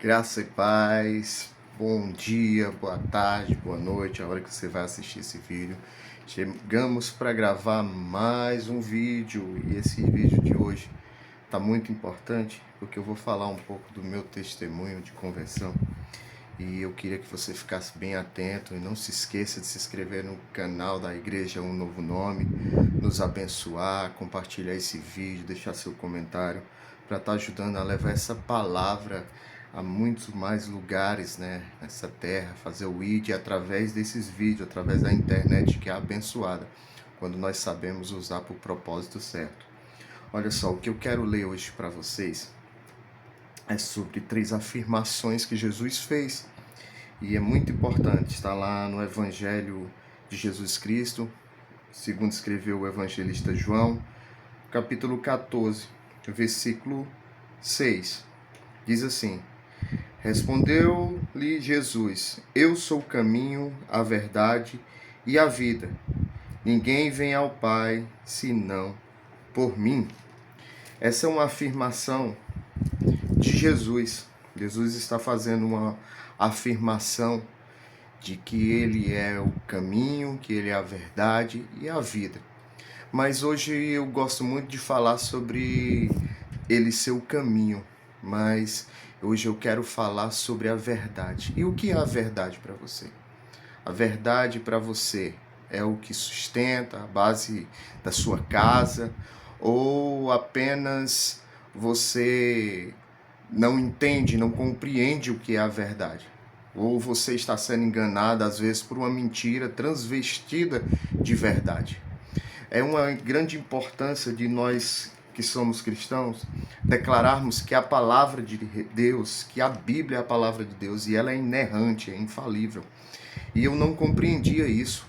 Graça e paz, bom dia, boa tarde, boa noite, a hora que você vai assistir esse vídeo. Chegamos para gravar mais um vídeo e esse vídeo de hoje está muito importante porque eu vou falar um pouco do meu testemunho de conversão e eu queria que você ficasse bem atento e não se esqueça de se inscrever no canal da Igreja Um Novo Nome, nos abençoar, compartilhar esse vídeo, deixar seu comentário para estar ajudando a levar essa palavra a muitos mais lugares, né, nessa terra, fazer o ID através desses vídeos, através da internet que é abençoada, quando nós sabemos usar para o propósito certo. Olha só, o que eu quero ler hoje para vocês é sobre 3 afirmações que Jesus fez, e é muito importante, está lá no Evangelho de Jesus Cristo, segundo escreveu o evangelista João, capítulo 14, versículo 6, diz assim: Respondeu-lhe Jesus: Eu sou o caminho, a verdade e a vida. Ninguém vem ao Pai senão por mim. Essa é uma afirmação de Jesus. Jesus está fazendo uma afirmação de que ele é o caminho, que ele é a verdade e a vida. Mas hoje eu gosto muito de falar sobre ele ser o caminho, mas hoje eu quero falar sobre a verdade. E o que é a verdade para você? A verdade para você é o que sustenta a base da sua casa, ou apenas você não entende, não compreende o que é a verdade? Ou você está sendo enganado às vezes por uma mentira transvestida de verdade? É uma grande importância de nós que somos cristãos declararmos que a palavra de Deus, que a Bíblia é a palavra de Deus e ela é inerrante, é infalível. E eu não compreendia isso.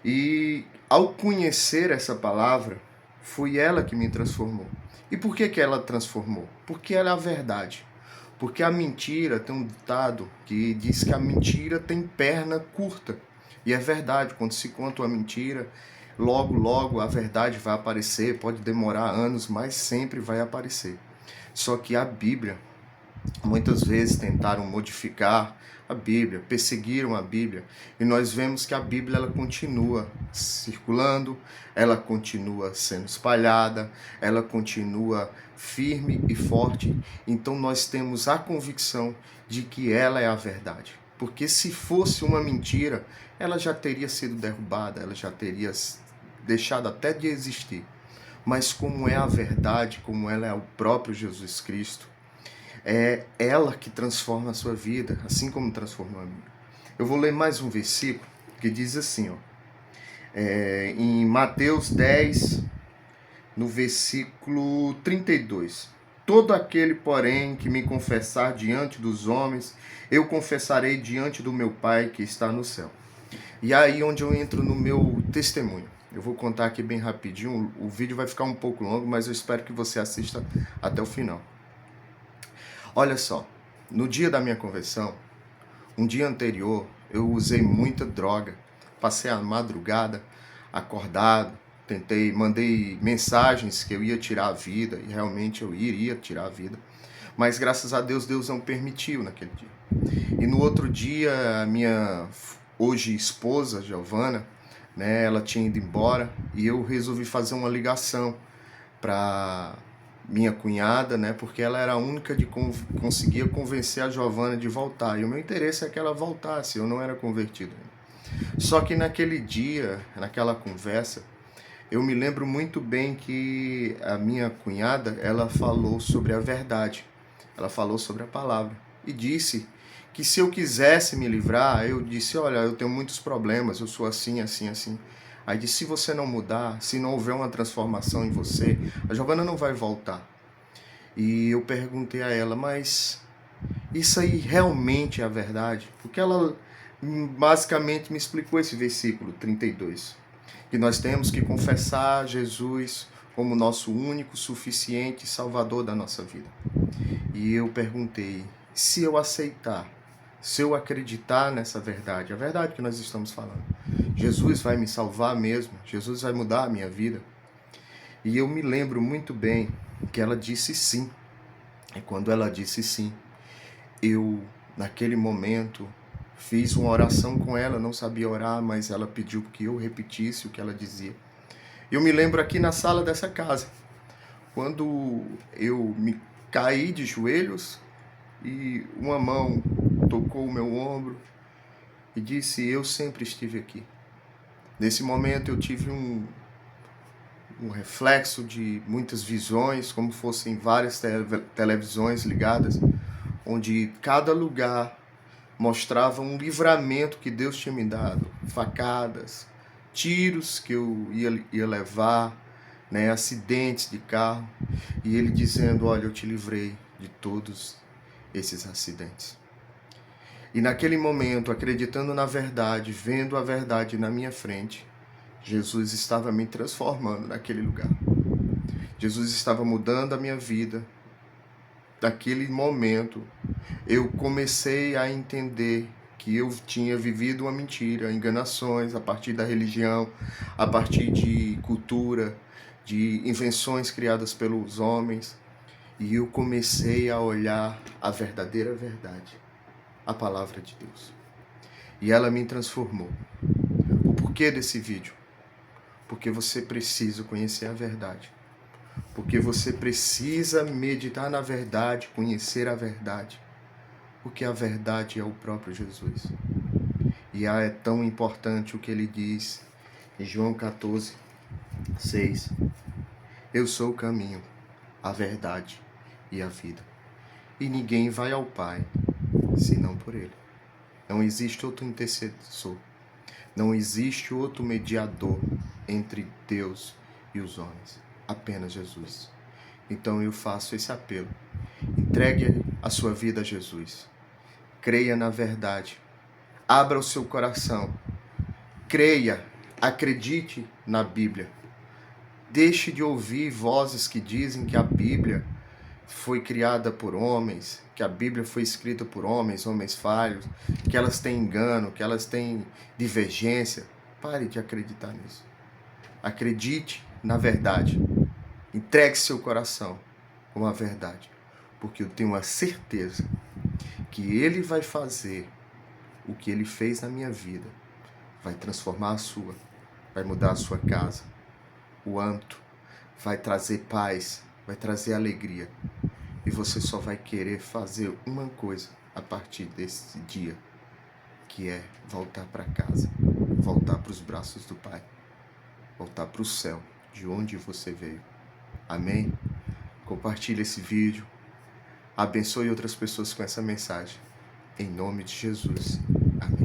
E ao conhecer essa palavra, foi ela que me transformou. E por que ela transformou? Porque ela é a verdade. Porque a mentira, tem um ditado que diz que a mentira tem perna curta. E é verdade, quando se conta uma mentira, logo a verdade vai aparecer, pode demorar anos, mas sempre vai aparecer. Só que a Bíblia, muitas vezes tentaram modificar a Bíblia, perseguiram a Bíblia, e nós vemos que a Bíblia ela continua circulando, ela continua sendo espalhada, ela continua firme e forte. Então nós temos a convicção de que ela é a verdade. Porque se fosse uma mentira, ela já teria sido derrubada, ela já teria deixado até de existir. Mas como é a verdade, como ela é o próprio Jesus Cristo, é ela que transforma a sua vida, assim como transformou a minha. Eu vou ler mais um versículo que diz assim, em Mateus 10, no versículo 32. Todo aquele, porém, que me confessar diante dos homens, eu confessarei diante do meu Pai que está no céu. E aí onde eu entro no meu testemunho. Eu vou contar aqui bem rapidinho, o vídeo vai ficar um pouco longo, mas eu espero que você assista até o final. Olha só, no dia da minha conversão, um dia anterior, eu usei muita droga. Passei a madrugada, acordado, mandei mensagens que eu ia tirar a vida, e realmente eu iria tirar a vida. Mas graças a Deus, Deus não permitiu naquele dia. E no outro dia, a minha hoje esposa, Giovana, né, ela tinha ido embora e eu resolvi fazer uma ligação para minha cunhada, né, porque ela era a única que conseguia convencer a Giovana de voltar. E o meu interesse é que ela voltasse, eu não era convertido. Só que naquele dia, naquela conversa, eu me lembro muito bem que a minha cunhada, ela falou sobre a verdade. Ela falou sobre a palavra e disse que se eu quisesse me livrar, eu disse, olha, eu tenho muitos problemas, eu sou assim, assim, assim. Aí disse, se você não mudar, se não houver uma transformação em você, a Giovana não vai voltar. E eu perguntei a ela, mas isso aí realmente é a verdade? Porque ela basicamente me explicou esse versículo 32, que nós temos que confessar Jesus como nosso único, suficiente Salvador da nossa vida. E eu perguntei, se eu aceitar, se eu acreditar nessa verdade, a verdade que nós estamos falando, Jesus vai me salvar mesmo? Jesus vai mudar a minha vida? E eu me lembro muito bem que ela disse sim. E quando ela disse sim, eu, naquele momento, fiz uma oração com ela, não sabia orar, mas ela pediu que eu repetisse o que ela dizia. Eu me lembro aqui na sala dessa casa, quando eu me caí de joelhos e uma mão tocou o meu ombro e disse: eu sempre estive aqui. Nesse momento eu tive um reflexo de muitas visões, como fossem várias televisões ligadas, onde cada lugar mostrava um livramento que Deus tinha me dado, facadas, tiros que eu ia levar, né, acidentes de carro, e ele dizendo: olha, eu te livrei de todos esses acidentes. E naquele momento, acreditando na verdade, vendo a verdade na minha frente, Jesus estava me transformando naquele lugar. Jesus estava mudando a minha vida. Daquele momento, eu comecei a entender que eu tinha vivido uma mentira, enganações a partir da religião, a partir de cultura, de invenções criadas pelos homens. E eu comecei a olhar a verdadeira verdade, a palavra de Deus. E ela me transformou. O porquê desse vídeo? Porque você precisa conhecer a verdade. Porque você precisa meditar na verdade, conhecer a verdade. Porque a verdade é o próprio Jesus. E é tão importante o que ele diz em João 14, 6. Eu sou o caminho, a verdade e a vida. E ninguém vai ao Pai, senão por ele. Não existe outro intercessor. Não existe outro mediador entre Deus e os homens. Apenas Jesus. Então eu faço esse apelo. Entregue a sua vida a Jesus. Creia na verdade. Abra o seu coração. Creia. Acredite na Bíblia. Deixe de ouvir vozes que dizem que a Bíblia foi criada por homens, que a Bíblia foi escrita por homens, homens falhos, que elas têm engano, que elas têm divergência. Pare de acreditar nisso. Acredite na verdade. Entregue seu coração com a verdade, porque eu tenho a certeza que Ele vai fazer o que Ele fez na minha vida, vai transformar a sua, vai mudar a sua casa, o âmbito, vai trazer paz, vai trazer alegria. E você só vai querer fazer uma coisa a partir desse dia, que é voltar para casa, voltar para os braços do Pai, voltar para o céu, de onde você veio. Amém? Compartilhe esse vídeo, abençoe outras pessoas com essa mensagem. Em nome de Jesus. Amém.